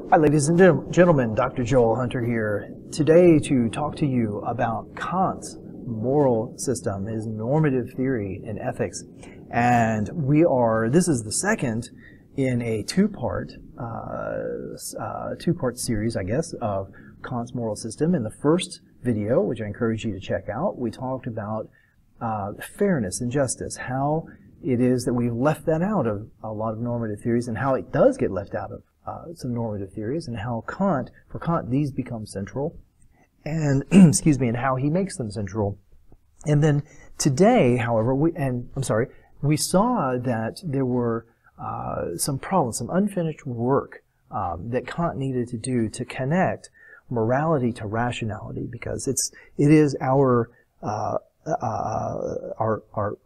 Hi ladies and gentlemen, Dr. Joel Hunter here, today to talk to you about Kant's moral system, his normative theory in ethics. And this is the second in a two-part series, I guess, of Kant's moral system. In the first video, which I encourage you to check out, we talked about fairness and justice, how it is that we've left that out of a lot of normative theories, and how it does get left out of some normative theories, and how for Kant, these become central, and excuse me, and how he makes them central. And then today, however, we saw that there were some problems, some unfinished work that Kant needed to do to connect morality to rationality, because it is our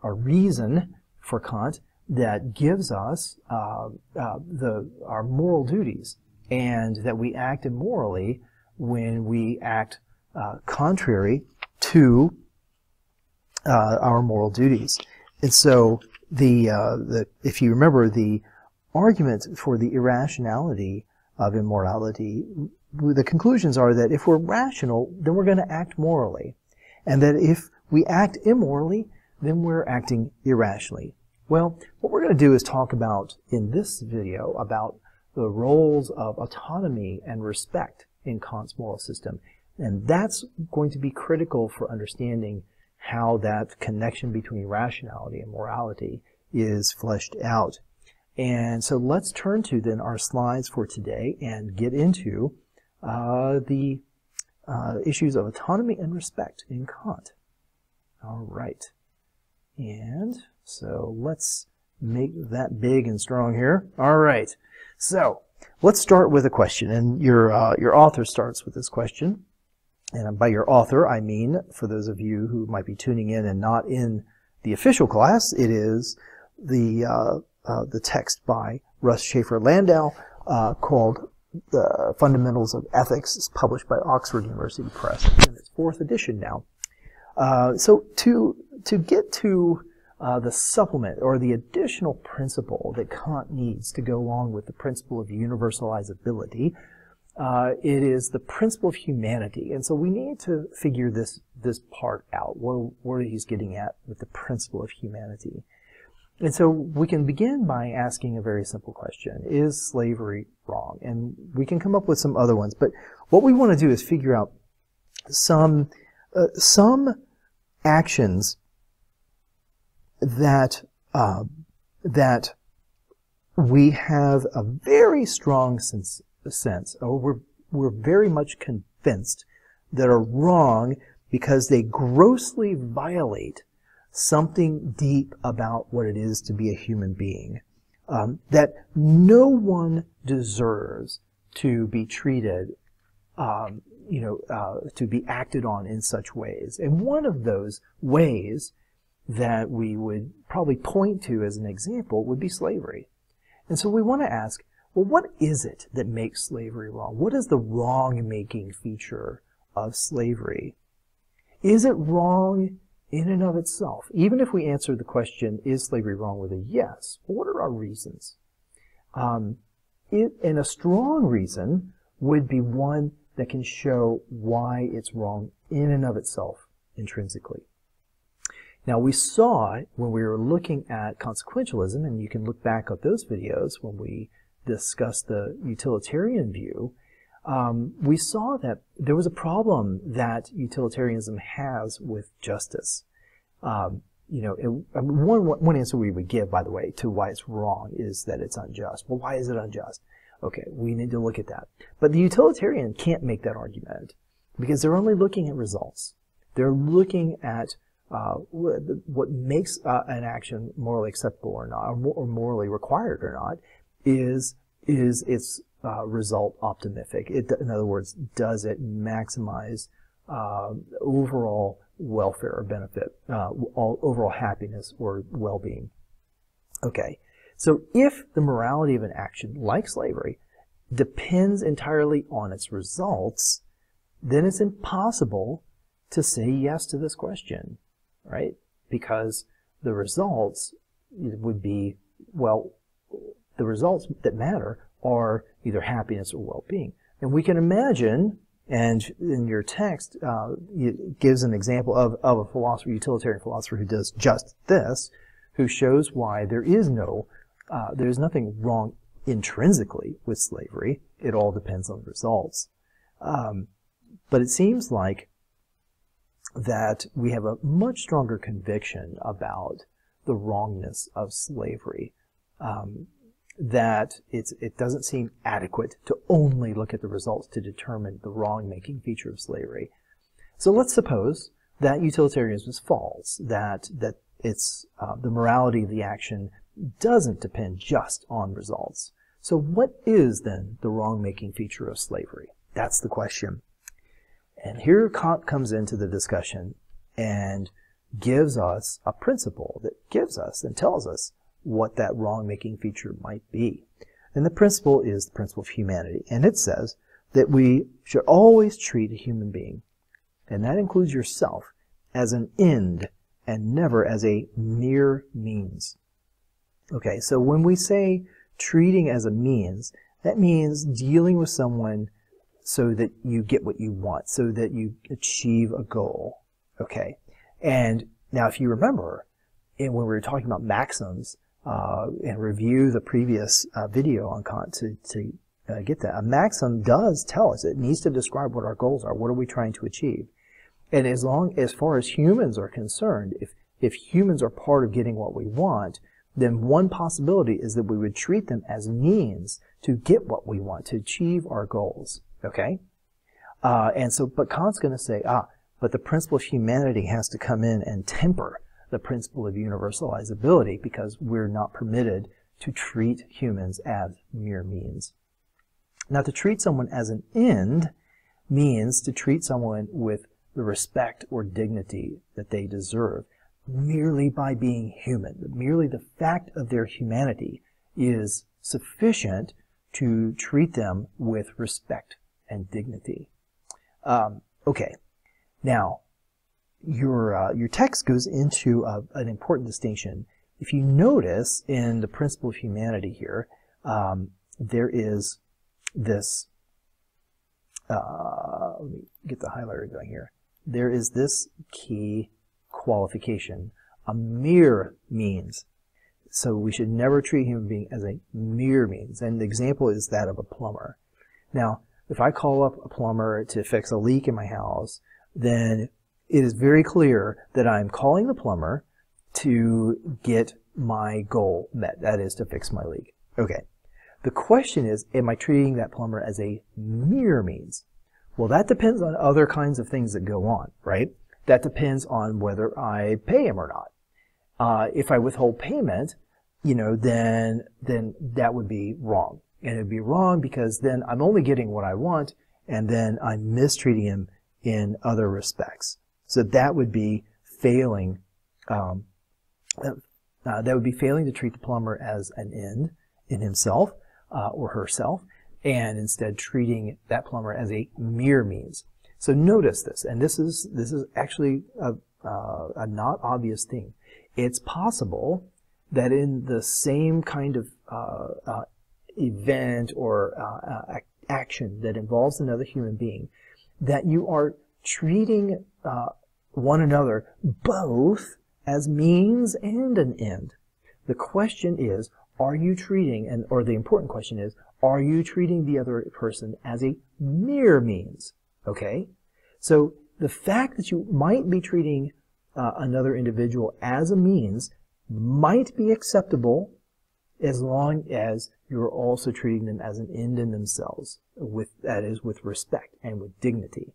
reason for Kant that gives us our moral duties, and that we act immorally when we act contrary to our moral duties. And so if you remember, the argument for the irrationality of immorality, the conclusions are that if we're rational, then we're going to act morally, and that if we act immorally, then we're acting irrationally. Well, what we're going to do is talk about, in this video, about the roles of autonomy and respect in Kant's moral system. And that's going to be critical for understanding how that connection between rationality and morality is fleshed out. And so let's turn to then our slides for today and get into the issues of autonomy and respect in Kant. All right. And so let's make that big and strong here. All right. So let's start with a question, and your author starts with this question. And by your author, I mean, for those of you who might be tuning in and not in the official class, it is the text by Russ Shafer Landau called "The Fundamentals of Ethics." It's published by Oxford University Press. It's in its 4th edition now. So to get to the supplement, or the additional principle that Kant needs to go along with the principle of universalizability, it is the principle of humanity. And so we need to figure this part out, what he's getting at with the principle of humanity. And so we can begin by asking a very simple question: is slavery wrong? And we can come up with some other ones, but what we want to do is figure out some actions that we have a very strong sense, or we're very much convinced that are wrong because they grossly violate something deep about what it is to be a human being, that no one deserves to be treated, to be acted on in such ways. And one of those ways that we would probably point to as an example would be slavery. And so we want to ask, well, what is it that makes slavery wrong? What is the wrong-making feature of slavery? Is it wrong in and of itself? Even if we answer the question, is slavery wrong, with a yes, what are our reasons? And a strong reason would be one that can show why it's wrong in and of itself, intrinsically. Now, we saw when we were looking at consequentialism, and you can look back at those videos when we discussed the utilitarian view, we saw that there was a problem that utilitarianism has with justice. One answer we would give, by the way, to why it's wrong is that it's unjust. Well, why is it unjust? Okay, we need to look at that. But the utilitarian can't make that argument because they're only looking at results. They're looking at what makes an action morally acceptable or not, or morally required or not, is its result optimific. In other words, does it maximize overall welfare or benefit, overall happiness or well-being? Okay, so if the morality of an action, like slavery, depends entirely on its results, then it's impossible to say yes to this question, right? Because the results would be, well, the results that matter are either happiness or well-being. And we can imagine, and in your text, it gives an example of a philosopher, utilitarian philosopher who does just this, who shows why there's nothing wrong intrinsically with slavery. It all depends on the results. But it seems like that we have a much stronger conviction about the wrongness of slavery, that it doesn't seem adequate to only look at the results to determine the wrong-making feature of slavery. So let's suppose that utilitarianism is false, that it's the morality of the action doesn't depend just on results. So what is then the wrong-making feature of slavery? That's the question. And here Kant comes into the discussion and gives us a principle that gives us and tells us what that wrong-making feature might be. And the principle is the principle of humanity. And it says that we should always treat a human being, and that includes yourself, as an end and never as a mere means. Okay, so when we say treating as a means, that means dealing with someone so that you get what you want, so that you achieve a goal. Okay, and now if you remember, when we were talking about maxims, and review the previous video on Kant to get that, a maxim does tell us, it needs to describe what our goals are, what are we trying to achieve. And as far as humans are concerned, if humans are part of getting what we want, then one possibility is that we would treat them as means to get what we want, to achieve our goals. Okay? But Kant's going to say, but the principle of humanity has to come in and temper the principle of universalizability, because we're not permitted to treat humans as mere means. Now, to treat someone as an end means to treat someone with the respect or dignity that they deserve, merely by being human. Merely the fact of their humanity is sufficient to treat them with respect and dignity. Okay, now your text goes into an important distinction. If you notice in the principle of humanity here, there is this, let me get the highlighter going here. There is this key qualification, a mere means. So we should never treat a human being as a mere means. And the example is that of a plumber. Now, if I call up a plumber to fix a leak in my house, then it is very clear that I'm calling the plumber to get my goal met, that is to fix my leak. Okay. The question is, am I treating that plumber as a mere means? Well, that depends on other kinds of things that go on, right? That depends on whether I pay him or not. If I withhold payment, then that would be wrong. And it would be wrong because then I'm only getting what I want, and then I'm mistreating him in other respects. So that would be failing. That would be failing to treat the plumber as an end in himself or herself, and instead treating that plumber as a mere means. So notice this, and this is actually a not obvious thing. It's possible that in the same kind of event or action that involves another human being, that you are treating one another both as means and an end. The question is, are you treating, or the important question is, are you treating the other person as a mere means? Okay? So the fact that you might be treating another individual as a means might be acceptable as long as you're also treating them as an end in themselves, that is, with respect and with dignity.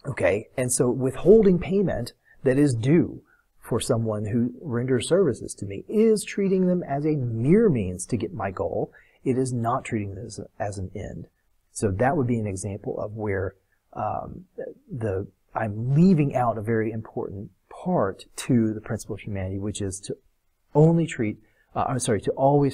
Okay? And so withholding payment that is due for someone who renders services to me is treating them as a mere means to get my goal. It is not treating them as an end. So that would be an example of where I'm leaving out a very important part to the principle of humanity, which is to always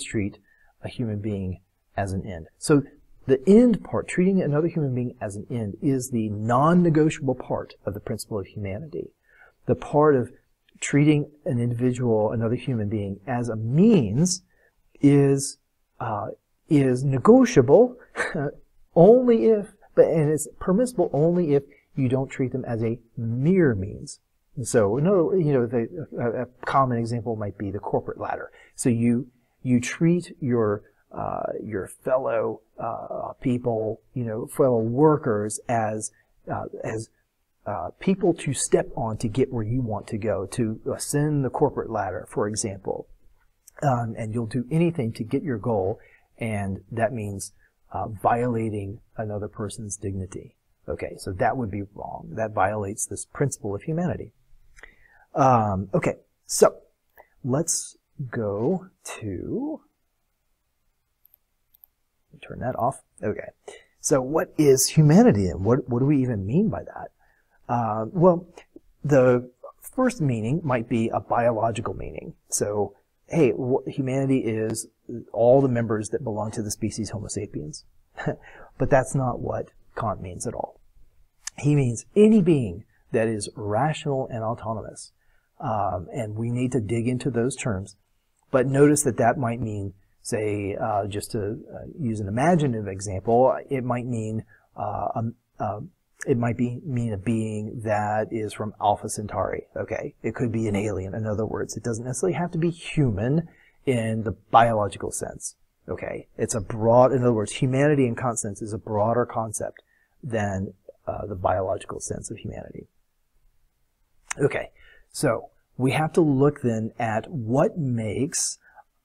treat a human being as an end. So the end part, treating another human being as an end, is the non-negotiable part of the principle of humanity. The part of treating an individual, another human being, as a means is is negotiable only if, and it's permissible only if you don't treat them as a mere means. So, no, a common example might be the corporate ladder. So you treat your fellow people, fellow workers as people to step on to get where you want to go, to ascend the corporate ladder, for example. And you'll do anything to get your goal, and that means violating another person's dignity. Okay, so that would be wrong. That violates this principle of humanity. Okay, so let's go to, turn that off. Okay, so what is humanity, and what do we even mean by that? Well, the first meaning might be a biological meaning. So, hey, humanity is all the members that belong to the species Homo sapiens. But that's not what Kant means at all. He means any being that is rational and autonomous. And we need to dig into those terms. But notice that that might mean, say, just to use an imaginative example, it might mean mean a being that is from Alpha Centauri. Okay, it could be an alien. In other words, it doesn't necessarily have to be human in the biological sense. Okay, it's a broad. In other words, humanity in Kant's sense is a broader concept than the biological sense of humanity. Okay, so we have to look then at what makes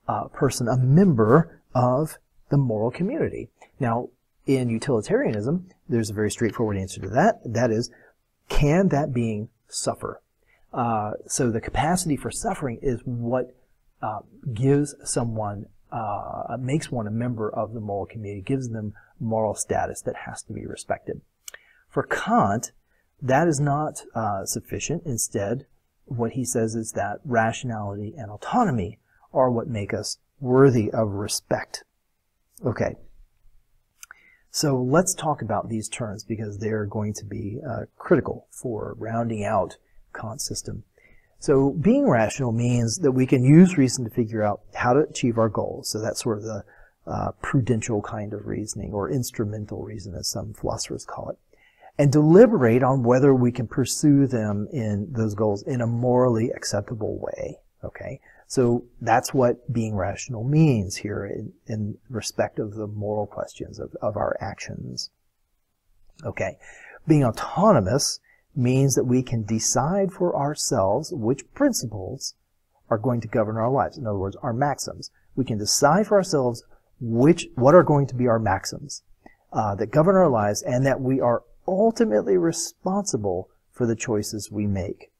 a person a member of the moral community. Now, in utilitarianism, there's a very straightforward answer to that. That is, can that being suffer? So the capacity for suffering is what gives someone, makes one a member of the moral community, gives them moral status that has to be respected. For Kant, that is not sufficient. Instead, what he says is that rationality and autonomy are what make us worthy of respect. Okay. So let's talk about these terms because they're going to be critical for rounding out Kant's system. So being rational means that we can use reason to figure out how to achieve our goals. So that's sort of the prudential kind of reasoning, or instrumental reason, as some philosophers call it, and deliberate on whether we can pursue them in those goals in a morally acceptable way. Okay, so that's what being rational means here in respect of the moral questions of our actions. Okay, being autonomous means that we can decide for ourselves which principles are going to govern our lives. In other words, our maxims. We can decide for ourselves what are going to be our maxims that govern our lives, and that we are ultimately responsible for the choices we make.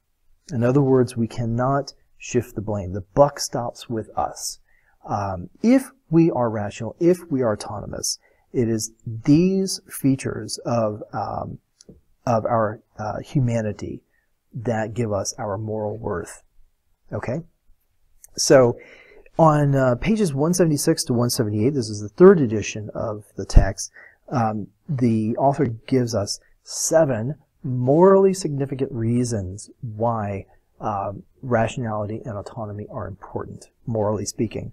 In other words, we cannot shift the blame. The buck stops with us. If we are rational, if we are autonomous, it is these features of our humanity that give us our moral worth. Okay? So on pages 176 to 178, this is the third edition of the text, the author gives us 7 morally significant reasons why rationality and autonomy are important, morally speaking.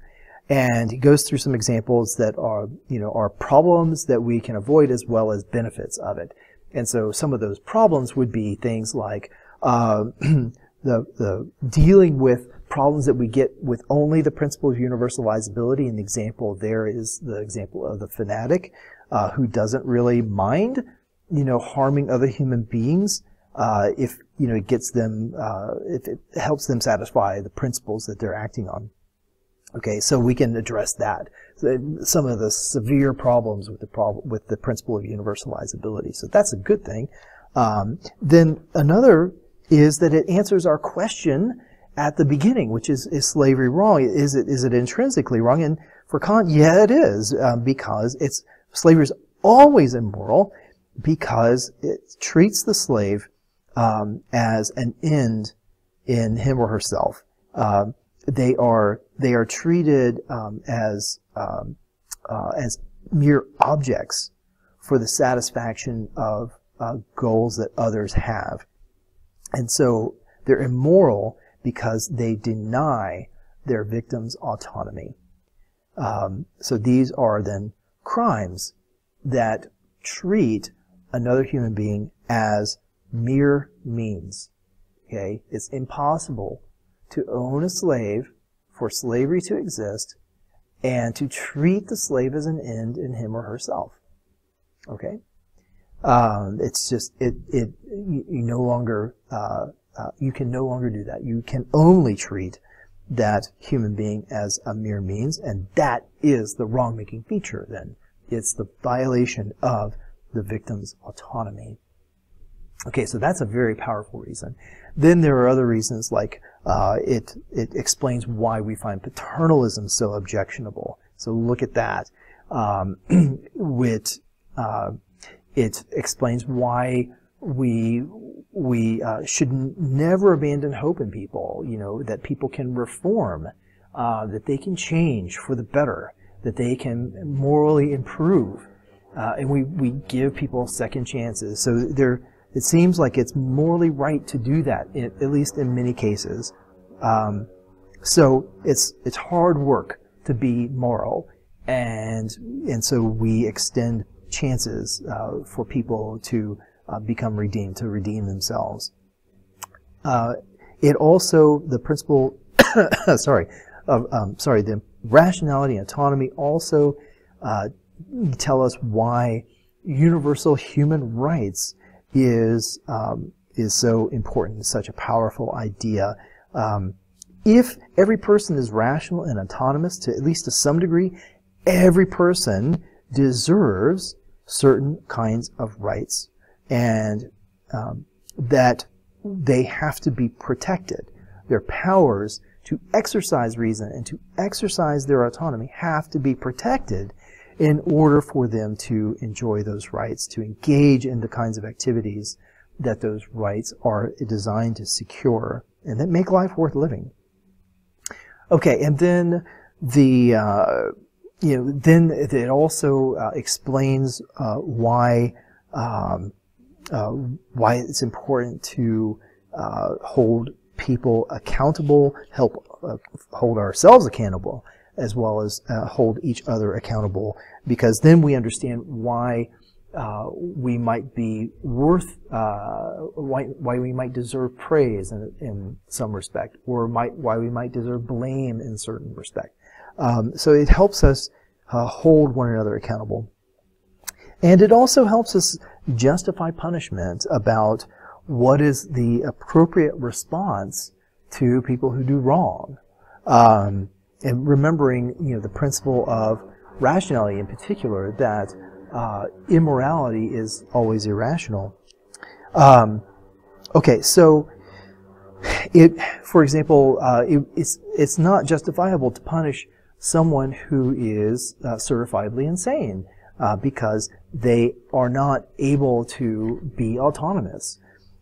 And he goes through some examples that are problems that we can avoid as well as benefits of it. And so some of those problems would be things like the dealing with problems that we get with only the principle of universalizability. And the example there is the example of the fanatic who doesn't really mind, harming other human beings if it gets them, if it helps them satisfy the principles that they're acting on. Okay, so we can address that. Some of the severe problems with the principle of universalizability. So that's a good thing. Then another is that it answers our question at the beginning, which is slavery wrong? Is it intrinsically wrong? And for Kant, yeah, it is, because slavery is always immoral because it treats the slave as an end in him or herself. They are treated as mere objects for the satisfaction of goals that others have, and so they're immoral because they deny their victims autonomy. So these are then crimes that treat another human being as mere means. Okay? It's impossible to own a slave, for slavery to exist, and to treat the slave as an end in him or herself. Okay? It's just, you no longer, you can no longer do that. You can only treat that human being as a mere means, and that is the wrong-making feature then. It's the violation of the victim's autonomy. Okay, so that's a very powerful reason. Then there are other reasons, like it explains why we find paternalism so objectionable. So look at that. It explains why we should never abandon hope in people. You know, that people can reform, that they can change for the better, that they can morally improve, and we give people second chances. So it seems like it's morally right to do that, at least in many cases. So it's hard work to be moral, and so we extend chances for people to become redeemed, to redeem themselves. It also, the principle, the rationality and autonomy also tell us why universal human rights is so important, such a powerful idea. If every person is rational and autonomous, to at least to some degree, every person deserves certain kinds of rights, and that they have to be protected. Their powers to exercise reason and to exercise their autonomy have to be protected in order for them to enjoy those rights, to engage in the kinds of activities that those rights are designed to secure and that make life worth living. Okay, and then then it also explains why it's important to hold people accountable, help hold ourselves accountable, as well as hold each other accountable, because then we understand why we might be worth, why we might deserve praise in some respect, or why we might deserve blame in certain respect. So it helps us hold one another accountable. And it also helps us justify punishment about what is the appropriate response to people who do wrong. And remembering, the principle of rationality in particular, that immorality is always irrational. Okay, so for example, it's not justifiable to punish someone who is certifiably insane because they are not able to be autonomous.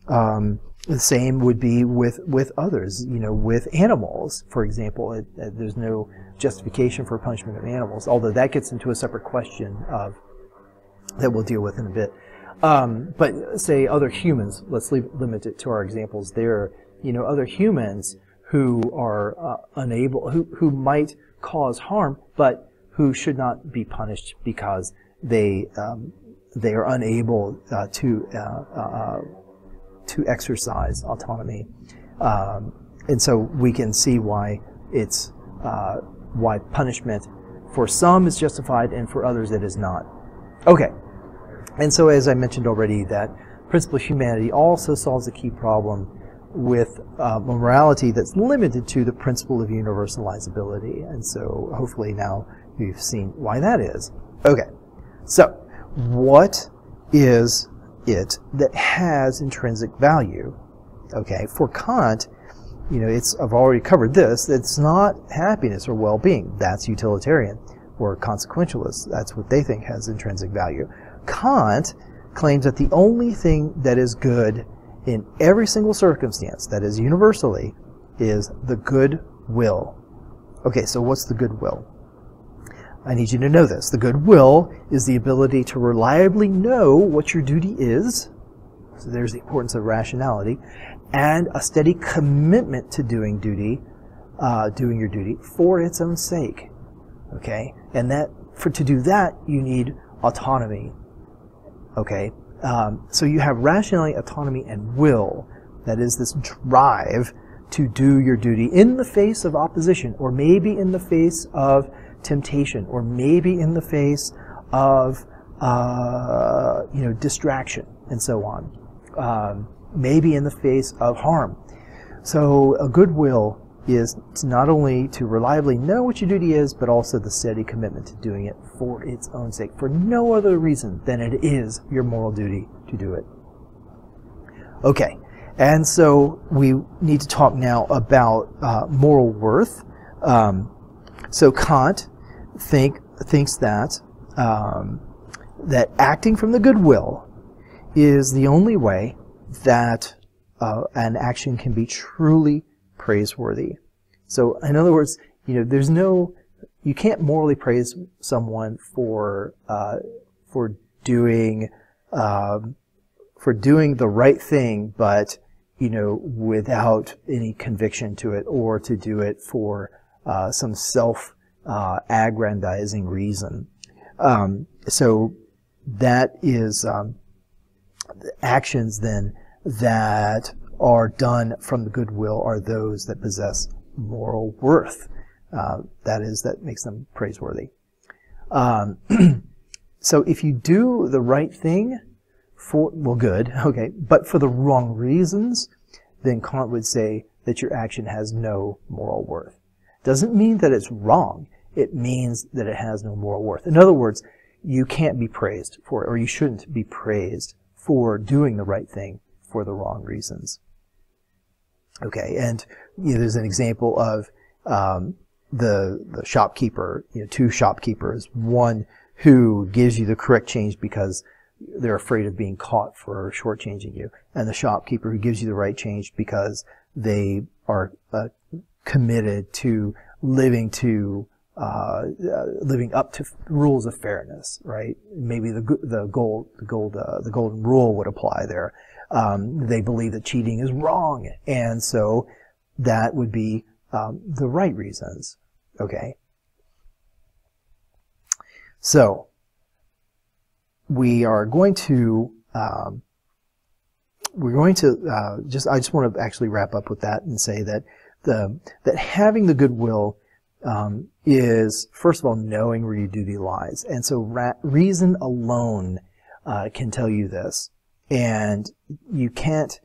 The same would be with others, with animals, for example. There's no justification for punishment of animals, although that gets into a separate question that we'll deal with in a bit. But say other humans, let's limit it to our examples there. Other humans who are unable, who might cause harm, but who should not be punished because they are unable to exercise autonomy, and so we can see why why punishment for some is justified and for others it is not. Okay, and so as I mentioned already, that principle of humanity also solves a key problem with morality that's limited to the principle of universalizability, and so hopefully now you've seen why that is. Okay, so what is it that has intrinsic value? Okay, for Kant, I've already covered this. It's not happiness or well-being. That's utilitarian. Or consequentialists. That's what they think has intrinsic value. Kant claims that the only thing that is good in every single circumstance, that is universally, is the good will. Okay, so what's the good will? I need you to know this. The good will is the ability to reliably know what your duty is. So there's the importance of rationality, and a steady commitment to doing your duty for its own sake. Okay, and to do that, you need autonomy. Okay, so you have rationality, autonomy, and will. That is this drive to do your duty in the face of opposition, or maybe in the face of temptation, or maybe in the face of distraction, and so on. Maybe in the face of harm. So a good will is not only to reliably know what your duty is, but also the steady commitment to doing it for its own sake, for no other reason than it is your moral duty to do it. Okay, and so we need to talk now about moral worth. So Kant thinks that that acting from the good will is the only way that an action can be truly praiseworthy. So, in other words, you can't morally praise someone for doing the right thing, but without any conviction to it, or to do it for some self-aggrandizing reason. So that is actions then that are done from the goodwill are those that possess moral worth. That makes them praiseworthy. So if you do the right thing good, okay, but for the wrong reasons, then Kant would say that your action has no moral worth. Doesn't mean that it's wrong. It means that it has no moral worth. In other words, you can't be praised for it, or you shouldn't be praised for doing the right thing for the wrong reasons. Okay, and there's an example of the shopkeeper, two shopkeepers, one who gives you the correct change because they're afraid of being caught for shortchanging you, and the shopkeeper who gives you the right change because they are committed to living up to rules of fairness, right? Maybe the golden rule would apply there. They believe that cheating is wrong, and so that would be the right reasons. Okay. So we are going to I just want to actually wrap up with that and say that that having the goodwill is, first of all, knowing where your duty lies, and so reason alone can tell you this, and you can't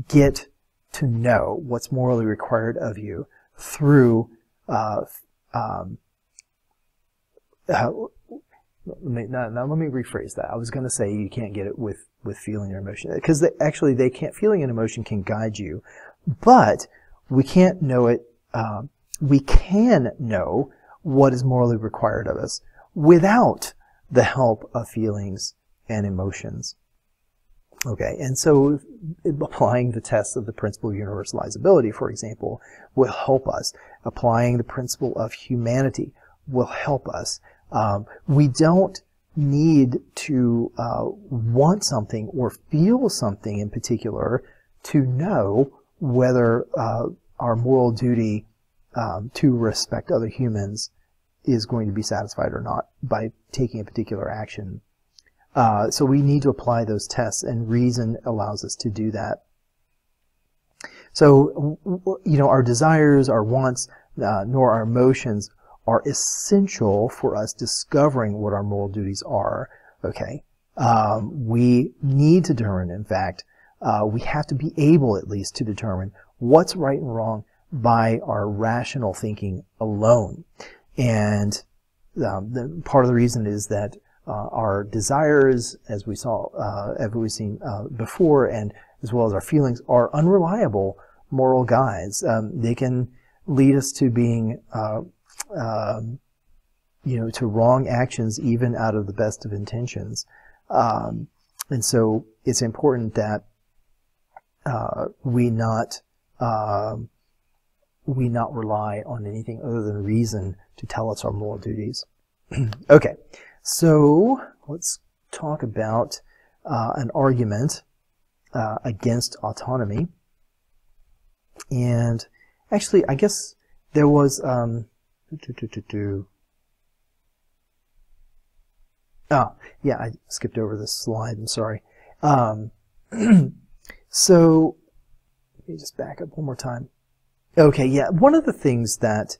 get to know what's morally required of you through let me rephrase that. I was going to say you can't get it with feeling or emotion, because feeling and emotion can guide you, but we can't know it. We can know what is morally required of us without the help of feelings and emotions. Okay, and so applying the test of the principle of universalizability, for example, will help us. Applying the principle of humanity will help us. We don't need to want something or feel something in particular to know whether our moral duty to respect other humans is going to be satisfied or not by taking a particular action. So we need to apply those tests, and reason allows us to do that. So, our desires, our wants, nor our emotions are essential for us discovering what our moral duties are. Okay, we need to determine. In fact, we have to be able, at least, to determine what's right and wrong by our rational thinking alone. And part of the reason is that our desires, as we've seen before, and as well as our feelings, are unreliable moral guides. They can lead us to being to wrong actions, even out of the best of intentions. And so it's important that we not rely on anything other than reason to tell us our moral duties. Okay, so let's talk about an argument against autonomy. And actually, I guess there was Oh, yeah, I skipped over this slide. I'm sorry. So let me just back up one more time. Okay, yeah, one of the things that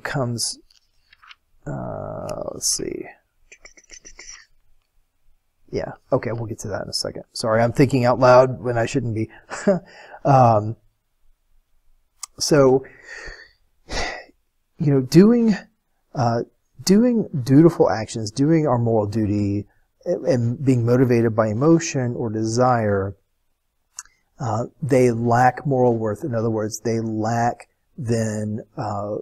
comes. Let's see. Yeah, okay, we'll get to that in a second. Sorry, I'm thinking out loud when I shouldn't be. So, doing dutiful actions, doing our moral duty, and being motivated by emotion or desire, they lack moral worth. In other words, they lack then a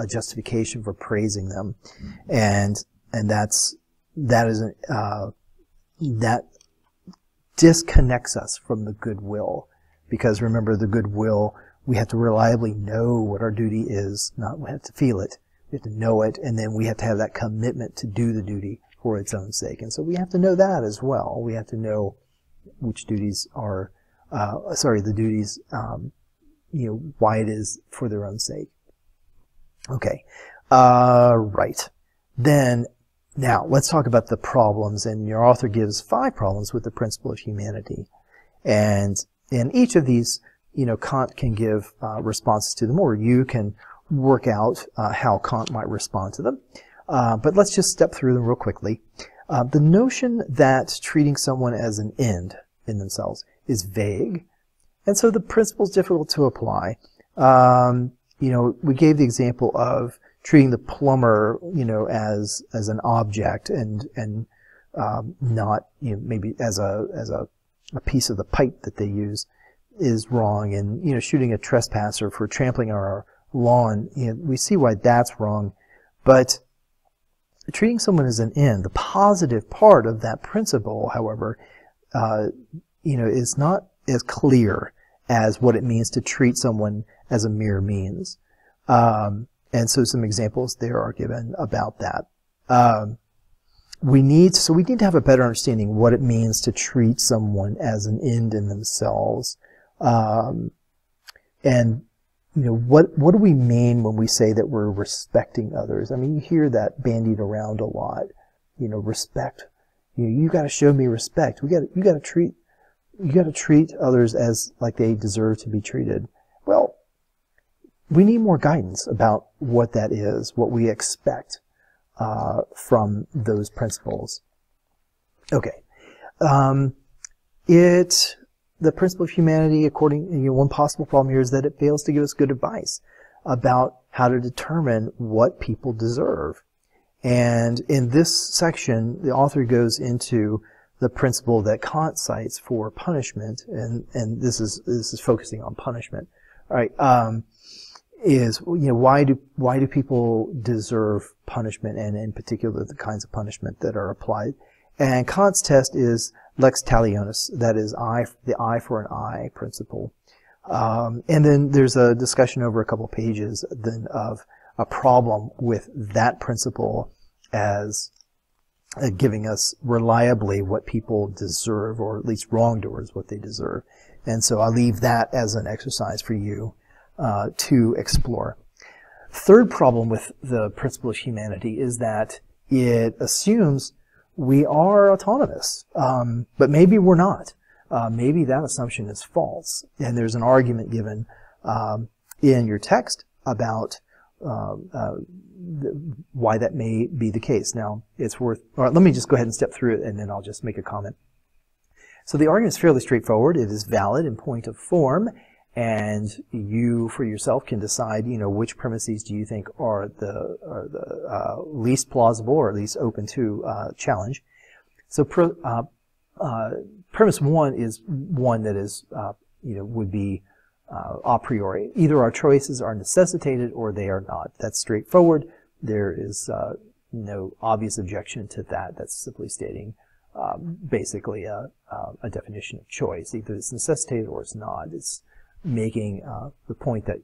justification for praising them, and that disconnects us from the goodwill, because remember, the goodwill, we have to reliably know what our duty is, not we have to feel it. We have to know it, and then we have to have that commitment to do the duty for its own sake. And so we have to know that as well. We have to know which duties are, the duties, why it is for their own sake. Okay, right. Then, now, let's talk about the problems, and your author gives 5 problems with the principle of humanity. And in each of these, Kant can give responses to them, or you can work out how Kant might respond to them. But let's just step through them real quickly. The notion that treating someone as an end in themselves is vague, and so the principle is difficult to apply. We gave the example of treating the plumber, as an object and not, maybe as a piece of the pipe that they use is wrong, and shooting a trespasser for trampling on our lawn, we see why that's wrong. But treating someone as an end, the positive part of that principle, however, is not as clear as what it means to treat someone as a mere means. And so some examples there are given about that. We need to have a better understanding what it means to treat someone as an end in themselves. And what do we mean when we say that we're respecting others? I mean, you hear that bandied around a lot. Respect. You got to show me respect. You got to treat others as like they deserve to be treated. Well, we need more guidance about what that is, what we expect from those principles. Okay. The principle of humanity, one possible problem here is that it fails to give us good advice about how to determine what people deserve. And in this section, the author goes into the principle that Kant cites for punishment, and this is focusing on punishment. All right, why do people deserve punishment, and in particular the kinds of punishment that are applied? And Kant's test is lex talionis, that is the eye for an eye principle. And then there's a discussion over a couple pages then of a problem with that principle as giving us reliably what people deserve, or at least wrongdoers what they deserve. And so I'll leave that as an exercise for you to explore. Third problem with the principle of humanity is that it assumes we are autonomous, but maybe we're not. Maybe that assumption is false. And there's an argument given in your text about why that may be the case. Now, let me just go ahead and step through it, and then I'll just make a comment. So the argument is fairly straightforward. It is valid in point of form, and you, for yourself, can decide, which premises do you think are the least plausible, or at least open to challenge. So premise 1 is one that is, would be a priori. Either our choices are necessitated or they are not. That's straightforward. There is no obvious objection to that. That's simply stating basically a definition of choice. Either it's necessitated or it's not. It's making the point that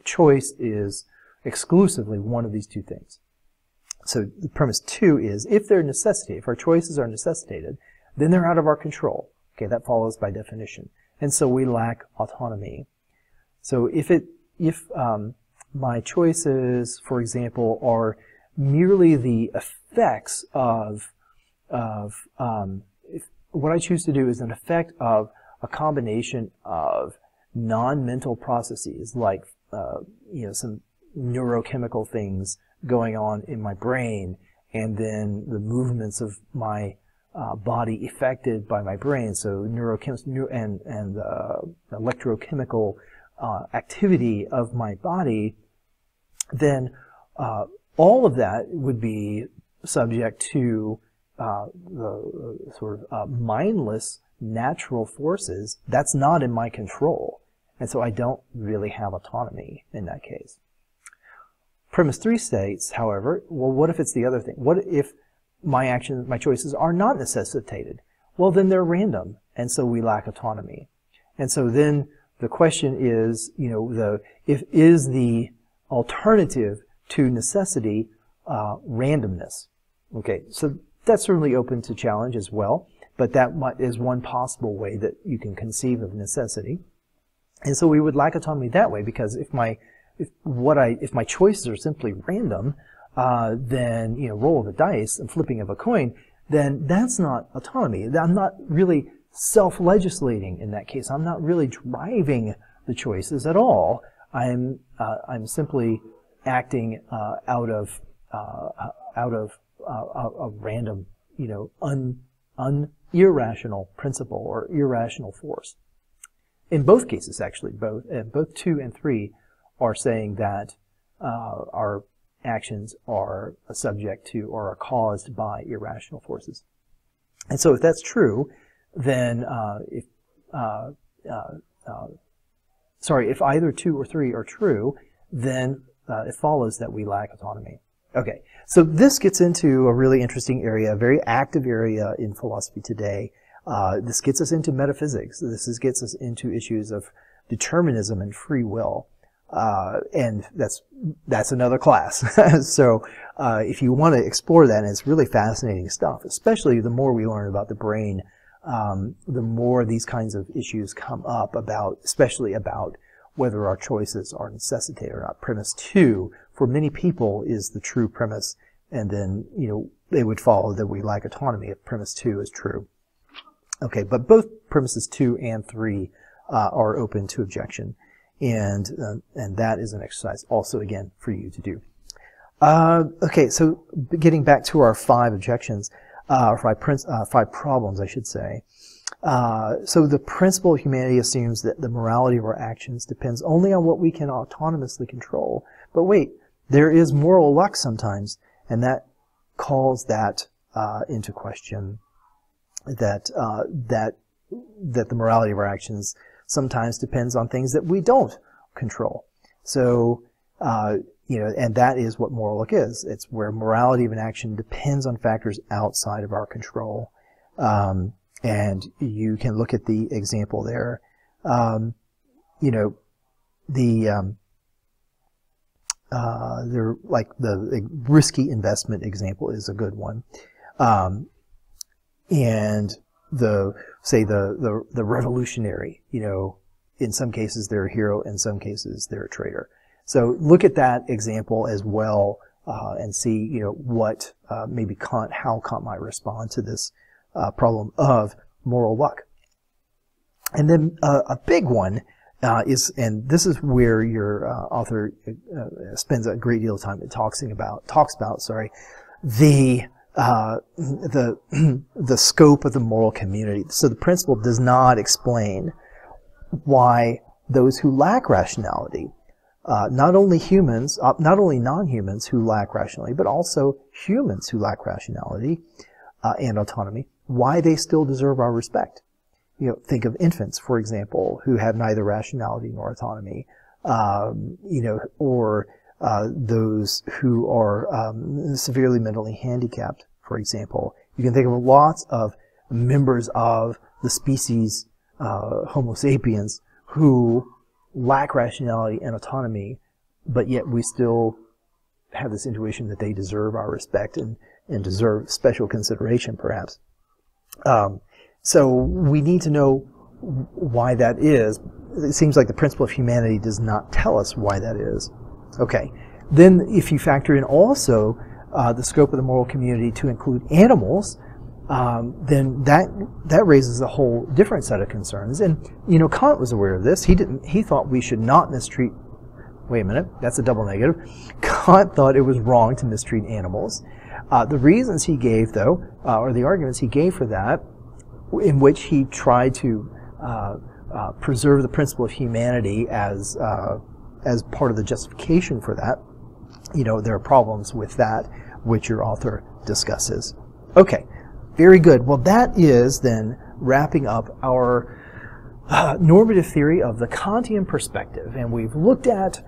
choice is exclusively one of these two things. So the premise 2 is if they're necessitated, if our choices are necessitated, then they're out of our control. Okay, that follows by definition. And so we lack autonomy. So if my choices, for example, are merely the effects of if what I choose to do is an effect of a combination of non-mental processes, like some neurochemical things going on in my brain, and then the movements of my body affected by my brain, so neurochemistry and electrochemical activity of my body, then all of that would be subject to the sort of mindless natural forces. That's not in my control, and so I don't really have autonomy in that case. Premise 3 states, however, well, what if it's the other thing? What if my actions, my choices are not necessitated? Well, then they're random, and so we lack autonomy. And so then the question is, is the alternative to necessity randomness? Okay, so that's certainly open to challenge as well, but that is one possible way that you can conceive of necessity. And so we would lack autonomy that way, because if my choices are simply random, then roll of the dice and flipping of a coin, then that's not autonomy. I'm not really self-legislating in that case. I'm not really driving the choices at all. I'm simply acting out of a random, irrational principle or irrational force. In both cases, actually, both 2 and 3 are saying that our actions are subject to or are caused by irrational forces. And so if that's true, then if either 2 or 3 are true, then it follows that we lack autonomy. Okay, so this gets into a really interesting area, a very active area in philosophy today. This gets us into metaphysics. This gets us into issues of determinism and free will. And that's another class. So if you want to explore that, and it's really fascinating stuff, especially the more we learn about the brain, the more these kinds of issues come up especially about whether our choices are necessitated or not. Premise 2, for many people, is the true premise, and then, they would follow that we lack autonomy if premise 2 is true. Okay, but both premises 2 and 3 are open to objection, and that is an exercise also, again, for you to do. Okay, so getting back to our 5 objections, or 5 problems, I should say. So the principle of humanity assumes that the morality of our actions depends only on what we can autonomously control. But wait, there is moral luck sometimes, and that calls that into question. That the morality of our actions sometimes depends on things that we don't control. So and that is what moral luck is. It's where morality of an action depends on factors outside of our control. And you can look at the example there. The risky investment example is a good one. And the revolutionary, in some cases they're a hero, in some cases they're a traitor. So look at that example as well, and see, what maybe how Kant might respond to this problem of moral luck. And then a big one is, and this is where your author spends a great deal of time talks about the scope of the moral community. So the principle does not explain why those who lack rationality, not only non-humans who lack rationality, but also humans who lack rationality and autonomy, why they still deserve our respect. Think of infants, for example, who have neither rationality nor autonomy, or those who are severely mentally handicapped, for example. You can think of lots of members of the species Homo sapiens who lack rationality and autonomy, but yet we still have this intuition that they deserve our respect and deserve special consideration, perhaps. So we need to know why that is. It seems like the principle of humanity does not tell us why that is. Okay, then if you factor in also the scope of the moral community to include animals, then that raises a whole different set of concerns. And Kant was aware of this. He thought we should not mistreat. Wait a minute, that's a double negative. Kant thought it was wrong to mistreat animals. The reasons he gave, though, or the arguments he gave for that, in which he tried to preserve the principle of humanity as part of the justification for that, there are problems with that, which your author discusses. Okay, very good. Well, that is then wrapping up our normative theory of the Kantian perspective, and we've looked at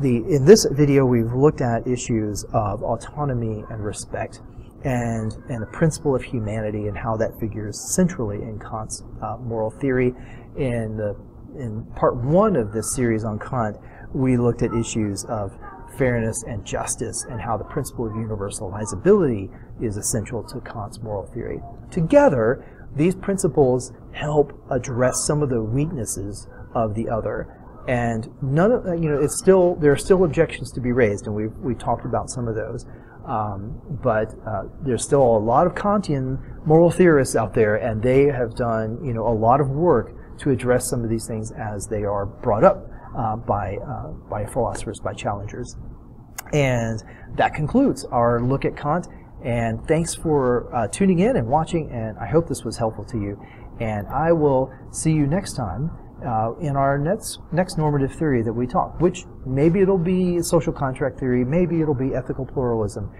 in this video we've looked at issues of autonomy and respect, and the principle of humanity and how that figures centrally in Kant's moral theory. In part one of this series on Kant, we looked at issues of fairness and justice and how the principle of universalizability is essential to Kant's moral theory. Together, these principles help address some of the weaknesses of the other, and none of there are still objections to be raised, and we talked about some of those. But there's still a lot of Kantian moral theorists out there, and they have done a lot of work to address some of these things as they are brought up by philosophers, by challengers. And that concludes our look at Kant. And thanks for tuning in and watching, and I hope this was helpful to you. And I will see you next time in our next normative theory that we talk, which maybe it'll be social contract theory, maybe it'll be ethical pluralism.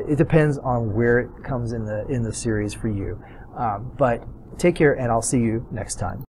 It depends on where it comes in the series for you. But take care, and I'll see you next time.